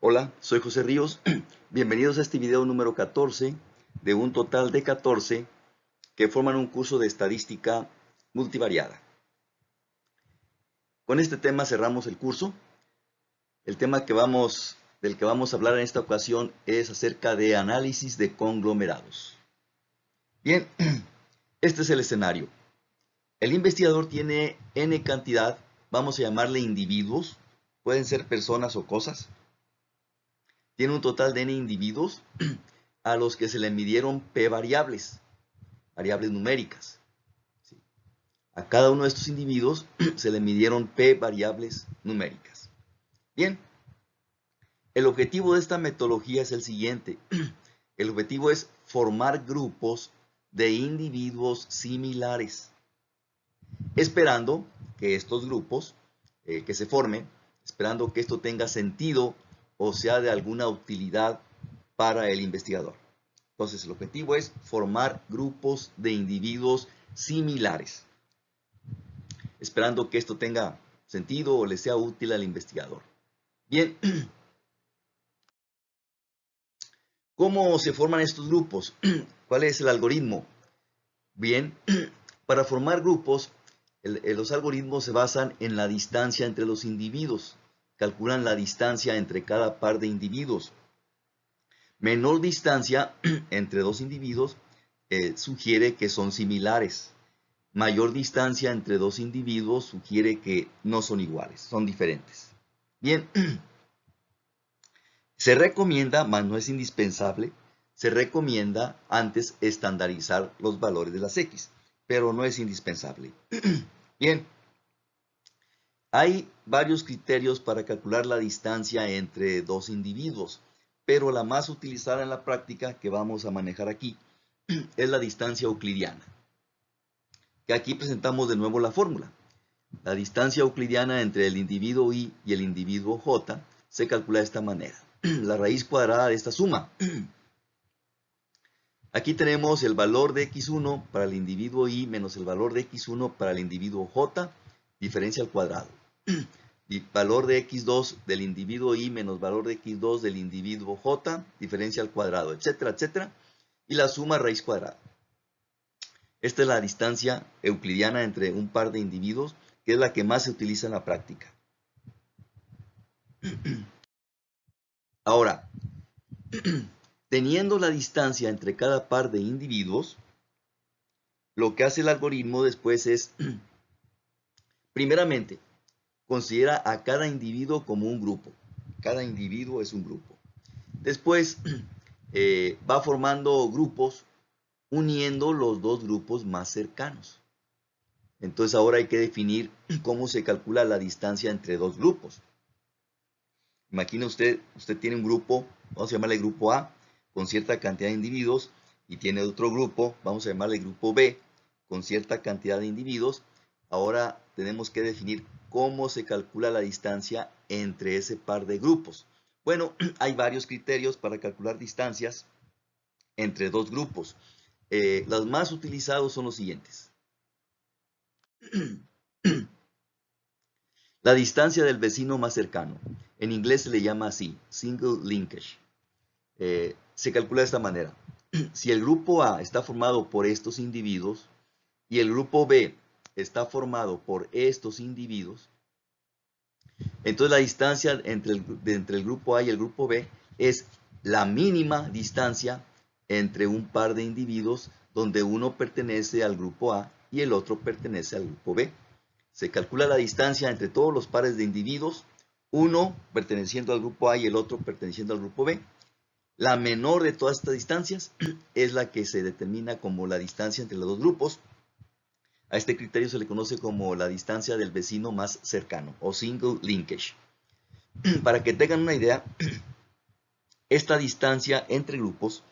Hola, soy José Ríos. Bienvenidos a este video número 14 de un total de 14 que forman un curso de estadística multivariada. Con este tema cerramos el curso. El tema del que vamos a hablar en esta ocasión es acerca de análisis de conglomerados. Bien, este es el escenario. El investigador tiene n cantidad, vamos a llamarle individuos, pueden ser personas o cosas. Tiene un total de n individuos a los que se le midieron p variables numéricas. A cada uno de estos individuos se le midieron p variables numéricas. Bien, el objetivo de esta metodología es el siguiente. El objetivo es formar grupos de individuos similares, esperando que estos grupos que se formen, esperando que esto tenga sentido o sea de alguna utilidad para el investigador. Entonces, el objetivo es formar grupos de individuos similares, esperando que esto tenga sentido o le sea útil al investigador. Bien, ¿cómo se forman estos grupos? ¿Cuál es el algoritmo? Bien, para formar grupos, los algoritmos se basan en la distancia entre los individuos. Calculan la distancia entre cada par de individuos. Menor distancia entre dos individuos sugiere que son similares. Mayor distancia entre dos individuos sugiere que no son iguales, son diferentes. Bien, se recomienda, mas no es indispensable, se recomienda antes estandarizar los valores de las X, pero no es indispensable. Bien, hay varios criterios para calcular la distancia entre dos individuos, pero la más utilizada en la práctica que vamos a manejar aquí es la distancia euclidiana, que aquí presentamos de nuevo la fórmula. La distancia euclidiana entre el individuo y el individuo j se calcula de esta manera. La raíz cuadrada de esta suma. Aquí tenemos el valor de x1 para el individuo y menos el valor de x1 para el individuo j, diferencia al cuadrado. Y valor de x2 del individuo y menos valor de x2 del individuo j, diferencia al cuadrado, etcétera, etcétera. Y la suma raíz cuadrada. Esta es la distancia euclidiana entre un par de individuos, que es la que más se utiliza en la práctica. Ahora, teniendo la distancia entre cada par de individuos, lo que hace el algoritmo después es, primeramente, considera a cada individuo como un grupo. Cada individuo es un grupo. Después, va formando grupos uniendo los dos grupos más cercanos. Entonces ahora hay que definir cómo se calcula la distancia entre dos grupos. Imagina usted tiene un grupo, vamos a llamarle grupo A, con cierta cantidad de individuos, y tiene otro grupo, vamos a llamarle grupo B, con cierta cantidad de individuos. Ahora tenemos que definir cómo se calcula la distancia entre ese par de grupos. Bueno, hay varios criterios para calcular distancias entre dos grupos. Los más utilizados son los siguientes. La distancia del vecino más cercano. En inglés se le llama así, single linkage. Se calcula de esta manera. Si el grupo A está formado por estos individuos y el grupo B está formado por estos individuos, entonces la distancia entre el grupo A y el grupo B es la mínima distancia entre un par de individuos donde uno pertenece al grupo A y el otro pertenece al grupo B. Se calcula la distancia entre todos los pares de individuos, uno perteneciendo al grupo A y el otro perteneciendo al grupo B. La menor de todas estas distancias es la que se determina como la distancia entre los dos grupos. A este criterio se le conoce como la distancia del vecino más cercano o single linkage. Para que tengan una idea, esta distancia entre grupos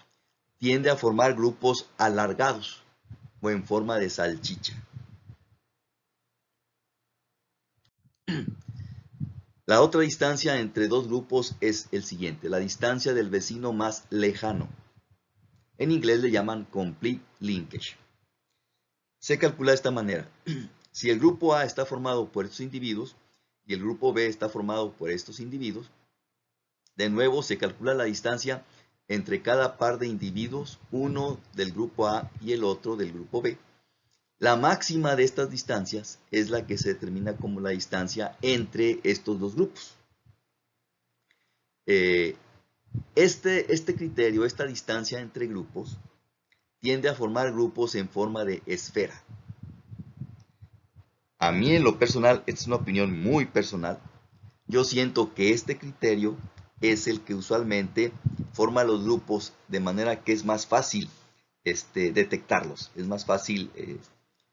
tiende a formar grupos alargados o en forma de salchicha. La otra distancia entre dos grupos es el siguiente, la distancia del vecino más lejano. En inglés le llaman complete linkage. Se calcula de esta manera. Si el grupo A está formado por estos individuos y el grupo B está formado por estos individuos, De nuevo, se calcula la distancia entre cada par de individuos, uno del grupo A y el otro del grupo B. La máxima de estas distancias es la que se determina como la distancia entre estos dos grupos. Este criterio, esta distancia entre grupos, tiende a formar grupos en forma de esfera. A mí en lo personal, esta es una opinión muy personal, yo siento que este criterio es el que usualmente forma los grupos de manera que es más fácil detectarlos, es más fácil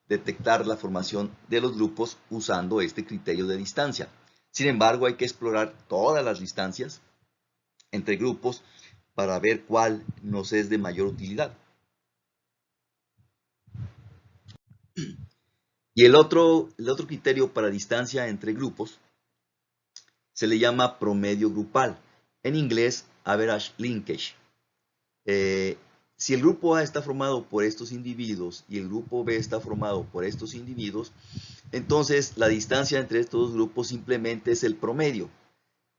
detectar la formación de los grupos usando este criterio de distancia. Sin embargo, hay que explorar todas las distancias entre grupos para ver cuál nos es de mayor utilidad. Y el otro criterio para distancia entre grupos se le llama promedio grupal, en inglés average linkage. Si el grupo A está formado por estos individuos y el grupo B está formado por estos individuos, entonces la distancia entre estos dos grupos simplemente es el promedio.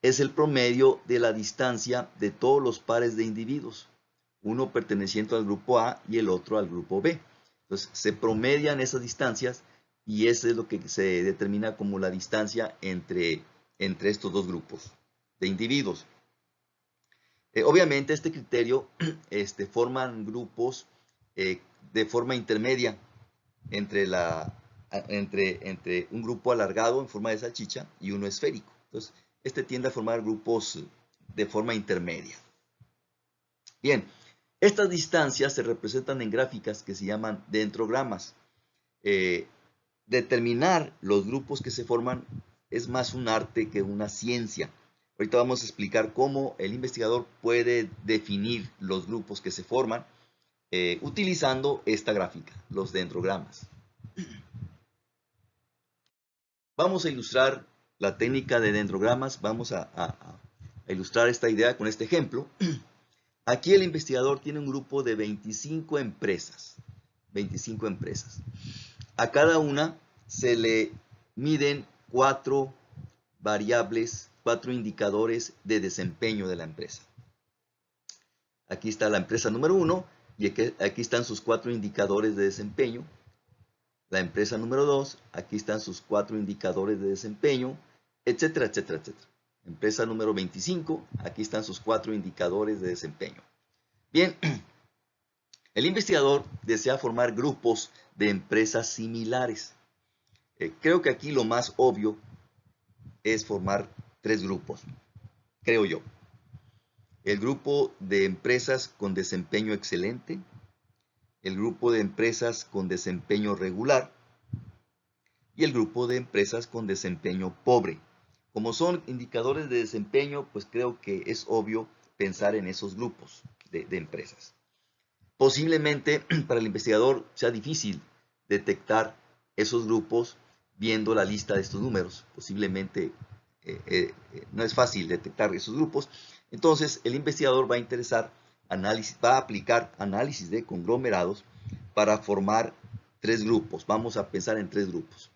Es el promedio de la distancia de todos los pares de individuos, uno perteneciente al grupo A y el otro al grupo B. Entonces se promedian esas distancias y eso es lo que se determina como la distancia entre estos dos grupos de individuos. Obviamente este criterio forman grupos de forma intermedia entre un grupo alargado en forma de salchicha y uno esférico. Entonces, tiende a formar grupos de forma intermedia. Bien, estas distancias se representan en gráficas que se llaman dendrogramas. Determinar los grupos que se forman es más un arte que una ciencia. Ahorita vamos a explicar cómo el investigador puede definir los grupos que se forman utilizando esta gráfica, los dendrogramas. Vamos a ilustrar la técnica de dendrogramas, vamos a ilustrar esta idea con este ejemplo. Aquí el investigador tiene un grupo de 25 empresas. 25 empresas. A cada una se le miden 4 variables, 4 indicadores de desempeño de la empresa. Aquí está la empresa número 1 y aquí están sus 4 indicadores de desempeño. La empresa número 2, aquí están sus 4 indicadores de desempeño, etcétera, etcétera, etcétera. Empresa número 25, aquí están sus 4 indicadores de desempeño. Bien, el investigador desea formar grupos de empresas similares. Creo que aquí lo más obvio es formar 3 grupos, creo yo. El grupo de empresas con desempeño excelente, el grupo de empresas con desempeño regular y el grupo de empresas con desempeño pobre. Como son indicadores de desempeño, pues creo que es obvio pensar en esos grupos de empresas. Posiblemente para el investigador sea difícil detectar esos grupos viendo la lista de estos números. Posiblemente no es fácil detectar esos grupos. Entonces el investigador va a aplicar análisis de conglomerados para formar 3 grupos. Vamos a pensar en 3 grupos.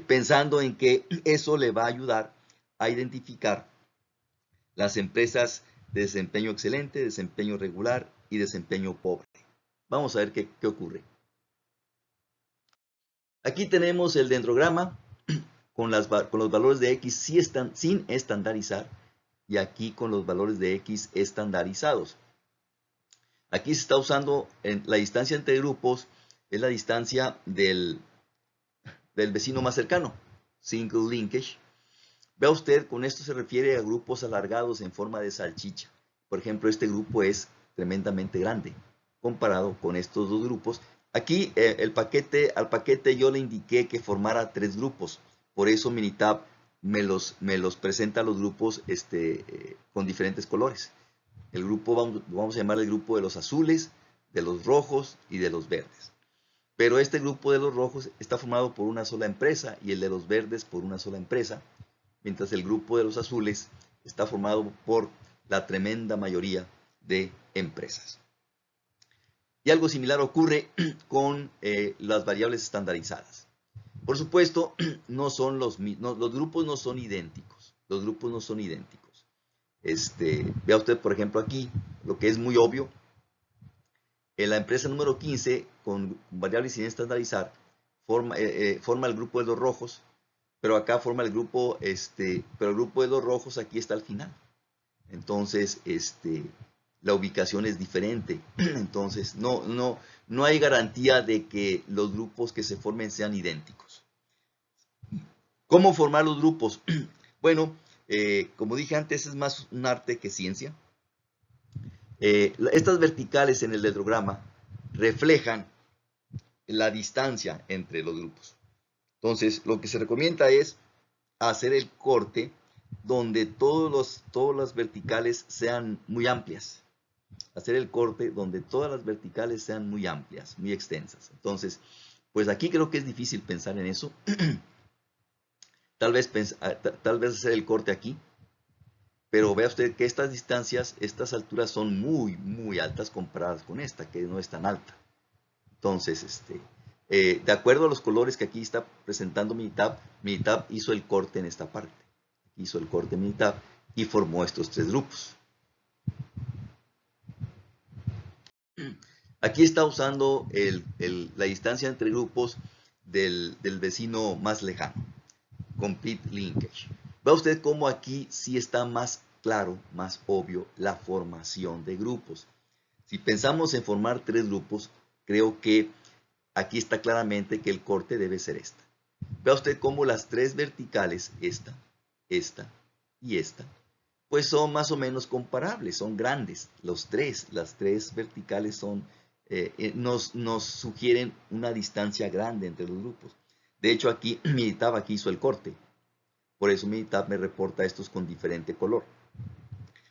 Pensando en que eso le va a ayudar a identificar las empresas de desempeño excelente, desempeño regular y desempeño pobre. Vamos a ver qué ocurre. Aquí tenemos el dendrograma con los valores de X sin estandarizar y aquí con los valores de X estandarizados. Aquí se está usando la distancia entre grupos, es la distancia del vecino más cercano, single linkage. Vea usted, con esto se refiere a grupos alargados en forma de salchicha. Por ejemplo, este grupo es tremendamente grande comparado con estos dos grupos. Aquí al paquete yo le indiqué que formara 3 grupos. Por eso Minitab me los presenta los grupos con diferentes colores. El grupo, vamos a llamar el grupo de los azules, de los rojos y de los verdes. Pero este grupo de los rojos está formado por una sola empresa y el de los verdes por una sola empresa, mientras el grupo de los azules está formado por la tremenda mayoría de empresas. Y algo similar ocurre con las variables estandarizadas. Por supuesto, los grupos no son idénticos. Los grupos no son idénticos. Vea usted, por ejemplo, aquí, lo que es muy obvio, en la empresa número 15, con variables sin estandarizar, forma el grupo de los rojos, pero acá forma el grupo, pero el grupo de los rojos aquí está al final. Entonces, la ubicación es diferente. Entonces, no hay garantía de que los grupos que se formen sean idénticos. ¿Cómo formar los grupos? Bueno, como dije antes, es más un arte que ciencia. Estas verticales en el dendrograma reflejan la distancia entre los grupos. Entonces, lo que se recomienda es hacer el corte donde todas las verticales sean muy amplias. Hacer el corte donde todas las verticales sean muy amplias, muy extensas. Entonces, pues aquí creo que es difícil pensar en eso. Tal vez hacer el corte aquí, pero vea usted que estas distancias, estas alturas son muy, muy altas comparadas con esta, que no es tan alta. Entonces, de acuerdo a los colores que aquí está presentando Minitab hizo el corte en esta parte. Hizo el corte Minitab y formó estos tres grupos. Aquí está usando la distancia entre grupos del vecino más lejano. Complete linkage. Ve usted cómo aquí sí está más claro, más obvio la formación de grupos. Si pensamos en formar tres grupos, creo que aquí está claramente que el corte debe ser esta. Vea usted cómo las tres verticales, esta y esta, pues son más o menos comparables, son grandes. Las tres verticales nos sugieren una distancia grande entre los grupos. De hecho, aquí Minitab aquí hizo el corte. Por eso Minitab me reporta estos con diferente color.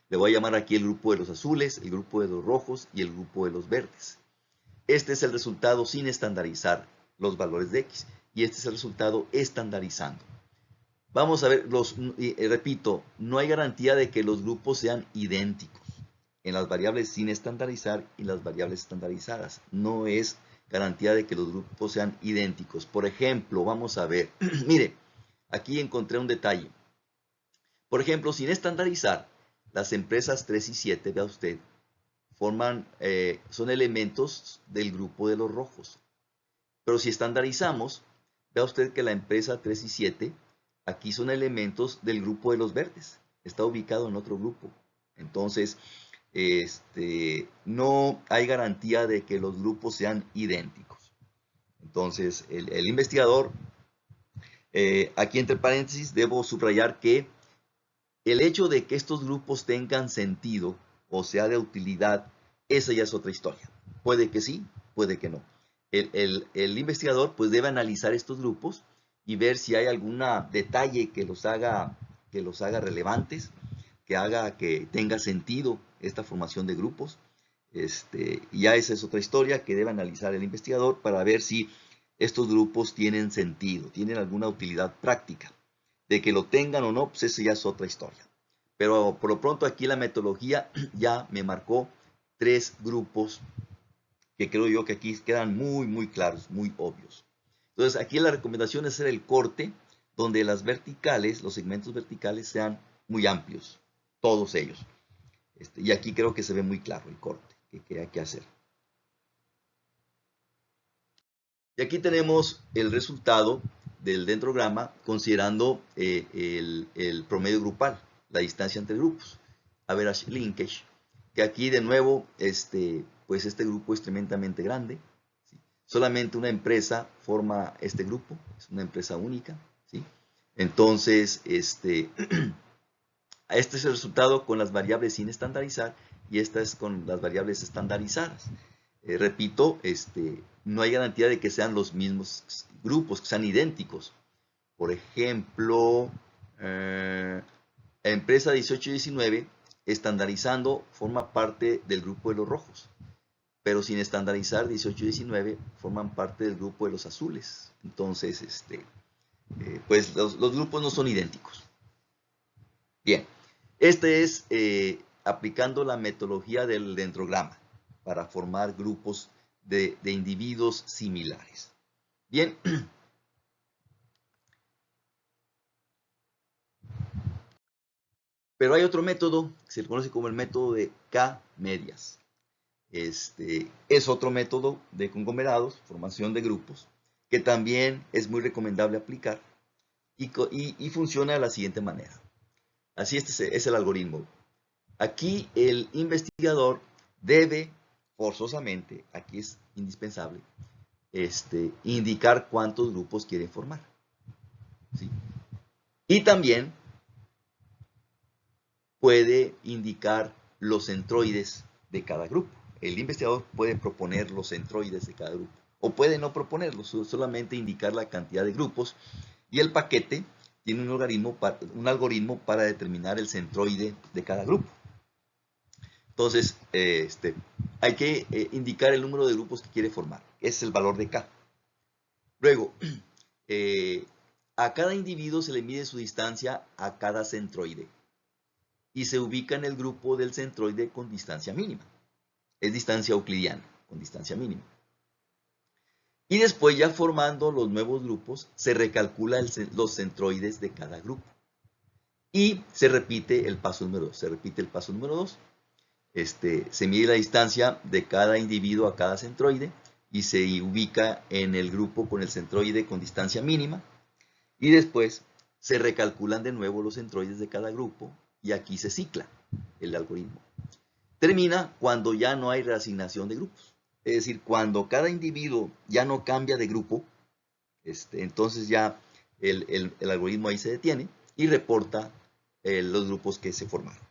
Le voy a llamar aquí el grupo de los azules, el grupo de los rojos y el grupo de los verdes. Este es el resultado sin estandarizar los valores de X. Y este es el resultado estandarizando. Vamos a ver, repito, no hay garantía de que los grupos sean idénticos en las variables sin estandarizar y las variables estandarizadas. No es garantía de que los grupos sean idénticos. Por ejemplo, vamos a ver, mire, aquí encontré un detalle. Por ejemplo, sin estandarizar, las empresas 3 y 7, vea usted, son elementos del grupo de los rojos. Pero si estandarizamos, vea usted que la empresa 3 y 7, aquí son elementos del grupo de los verdes. Está ubicado en otro grupo. Entonces, no hay garantía de que los grupos sean idénticos. Entonces, el investigador, aquí entre paréntesis, debo subrayar que el hecho de que estos grupos tengan sentido o sea de utilidad, esa ya es otra historia. Puede que sí, puede que no. El investigador pues debe analizar estos grupos y ver si hay algún detalle que los haga relevantes, que haga que tenga sentido esta formación de grupos. Y ya esa es otra historia que debe analizar el investigador para ver si estos grupos tienen sentido, tienen alguna utilidad práctica. De que lo tengan o no, pues eso ya es otra historia. Pero por lo pronto aquí la metodología ya me marcó tres grupos que creo yo que aquí quedan muy, muy claros, muy obvios. Entonces aquí la recomendación es hacer el corte donde las verticales, los segmentos verticales sean muy amplios, todos ellos. Y aquí creo que se ve muy claro el corte que hay que hacer. Y aquí tenemos el resultado del dendrograma considerando el promedio grupal, la distancia entre grupos, average linkage, que aquí de nuevo pues este grupo es tremendamente grande. ¿Sí? Solamente una empresa forma este grupo, es una empresa única. ¿Sí? Entonces, este es el resultado con las variables sin estandarizar y esta es con las variables estandarizadas. Repito, no hay garantía de que sean los mismos grupos, que sean idénticos. Por ejemplo, la empresa 18 y 19, estandarizando, forma parte del grupo de los rojos. Pero sin estandarizar, 18 y 19 forman parte del grupo de los azules. Entonces, pues los grupos no son idénticos. Bien, este es aplicando la metodología del dendrograma para formar grupos de individuos similares. Bien, Pero hay otro método que se conoce como el método de K-medias. Es otro método de conglomerados, formación de grupos, que también es muy recomendable aplicar y funciona de la siguiente manera. Así es el algoritmo. Aquí el investigador debe forzosamente, aquí es indispensable, indicar cuántos grupos quiere formar. ¿Sí? Y también puede indicar los centroides de cada grupo. El investigador puede proponer los centroides de cada grupo o puede no proponerlos, solamente indicar la cantidad de grupos, y el paquete tiene un algoritmo para determinar el centroide de cada grupo. Entonces, hay que indicar el número de grupos que quiere formar. Ese es el valor de K. Luego, a cada individuo se le mide su distancia a cada centroide y se ubica en el grupo del centroide con distancia mínima. Es distancia euclidiana, con distancia mínima. Y después, ya formando los nuevos grupos, se recalcula los centroides de cada grupo. Y se repite el paso número 2. Se repite el paso número 2. Se mide la distancia de cada individuo a cada centroide y se ubica en el grupo con el centroide con distancia mínima. Y después se recalculan de nuevo los centroides de cada grupo y aquí se cicla el algoritmo. Termina cuando ya no hay reasignación de grupos. Es decir, cuando cada individuo ya no cambia de grupo, entonces ya el algoritmo ahí se detiene y reporta los grupos que se formaron.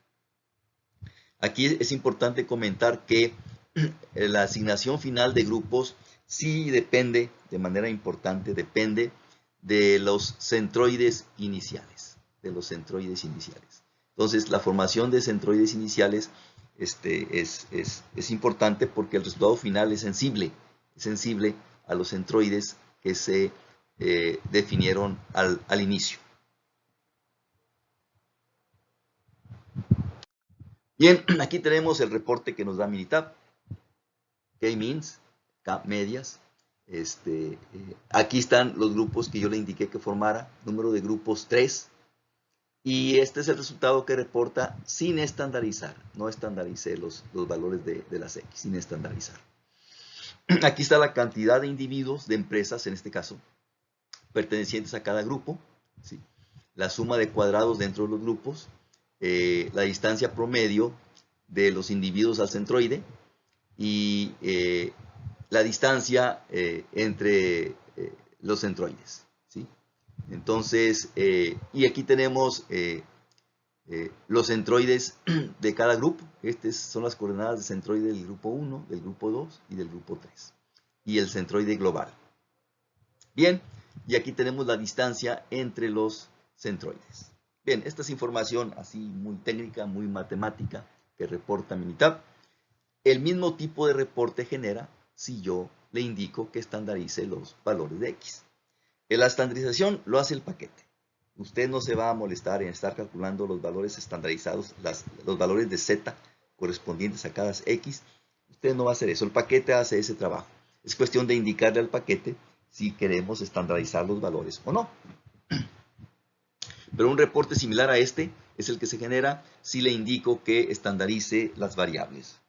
Aquí es importante comentar que la asignación final de grupos sí depende, de manera importante, depende de los centroides iniciales. Entonces, la formación de centroides iniciales es importante porque el resultado final es sensible a los centroides que se definieron al inicio. Bien, aquí tenemos el reporte que nos da Minitab, K-means, K-medias. Aquí están los grupos que yo le indiqué que formara, número de grupos 3. Y este es el resultado que reporta sin estandarizar. No estandaricé los valores de las X, sin estandarizar. Aquí está la cantidad de individuos, de empresas en este caso, pertenecientes a cada grupo, ¿sí? La suma de cuadrados dentro de los grupos, la distancia promedio de los individuos al centroide y la distancia entre los centroides, ¿sí? Entonces, y aquí tenemos los centroides de cada grupo. Estas son las coordenadas de centroide del grupo 1, del grupo 2 y del grupo 3. Y el centroide global. Bien, y aquí tenemos la distancia entre los centroides. Bien, esta es información así muy técnica, muy matemática, que reporta Minitab. El mismo tipo de reporte genera si yo le indico que estandarice los valores de X. La estandarización lo hace el paquete. Usted no se va a molestar en estar calculando los valores estandarizados, los valores de Z correspondientes a cada X. Usted no va a hacer eso. El paquete hace ese trabajo. Es cuestión de indicarle al paquete si queremos estandarizar los valores o no. Pero un reporte similar a este es el que se genera si le indico que estandarice las variables.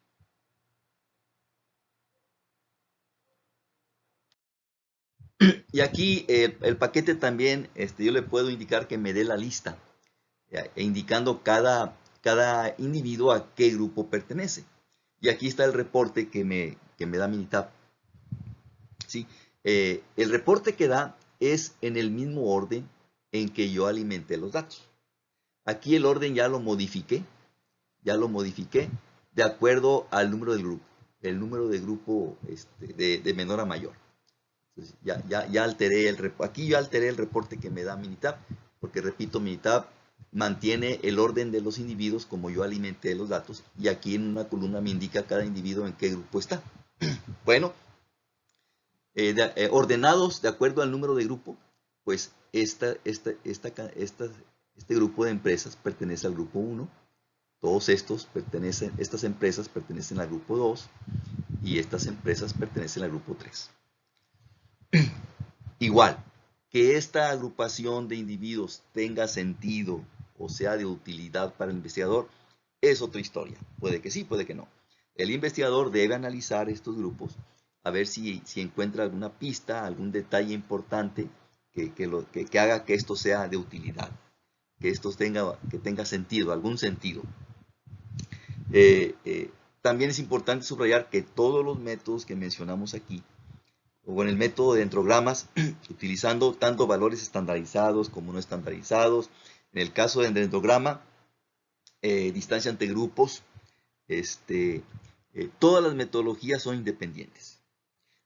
Y aquí el paquete también, yo le puedo indicar que me dé la lista, indicando cada individuo a qué grupo pertenece. Y aquí está el reporte que me da Minitab. ¿Sí? El reporte que da es en el mismo orden en que yo alimenté los datos. Aquí el orden ya lo modifiqué de acuerdo al número del grupo, el número de grupo de menor a mayor. Entonces, ya alteré aquí yo alteré el reporte que me da Minitab, porque repito, Minitab mantiene el orden de los individuos como yo alimenté los datos, y aquí en una columna me indica cada individuo en qué grupo está. Bueno, ordenados de acuerdo al número de grupo, pues este grupo de empresas pertenece al grupo 1, todos estas empresas pertenecen al grupo 2 y estas empresas pertenecen al grupo 3. Igual, que esta agrupación de individuos tenga sentido o sea de utilidad para el investigador, es otra historia. Puede que sí, puede que no. El investigador debe analizar estos grupos a ver si encuentra alguna pista, algún detalle importante que haga que esto sea de utilidad, que esto tenga sentido, algún sentido. También es importante subrayar que todos los métodos que mencionamos aquí, o en el método de dendrogramas, utilizando tanto valores estandarizados como no estandarizados, en el caso del dendrograma, distancia entre grupos, todas las metodologías son independientes.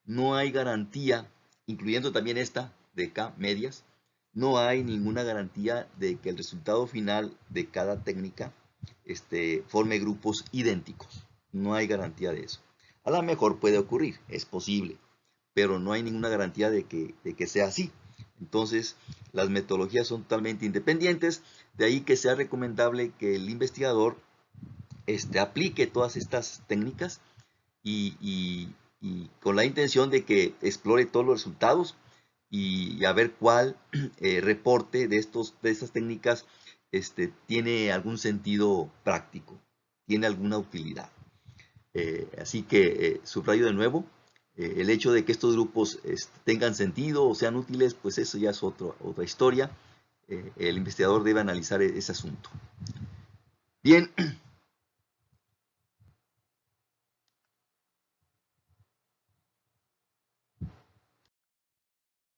No hay garantía, incluyendo también esta de K, medias, no hay ninguna garantía de que el resultado final de cada técnica forme grupos idénticos. No hay garantía de eso. A lo mejor puede ocurrir, es posible, pero no hay ninguna garantía de que sea así. Entonces, las metodologías son totalmente independientes, de ahí que sea recomendable que el investigador aplique todas estas técnicas y con la intención de que explore todos los resultados y a ver cuál reporte de estas técnicas tiene algún sentido práctico, tiene alguna utilidad. Así que subrayo de nuevo, el hecho de que estos grupos tengan sentido o sean útiles, pues eso ya es otra historia. El investigador debe analizar ese asunto. Bien.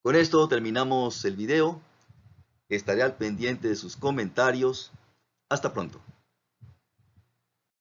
Con esto terminamos el video. Estaré al pendiente de sus comentarios. Hasta pronto.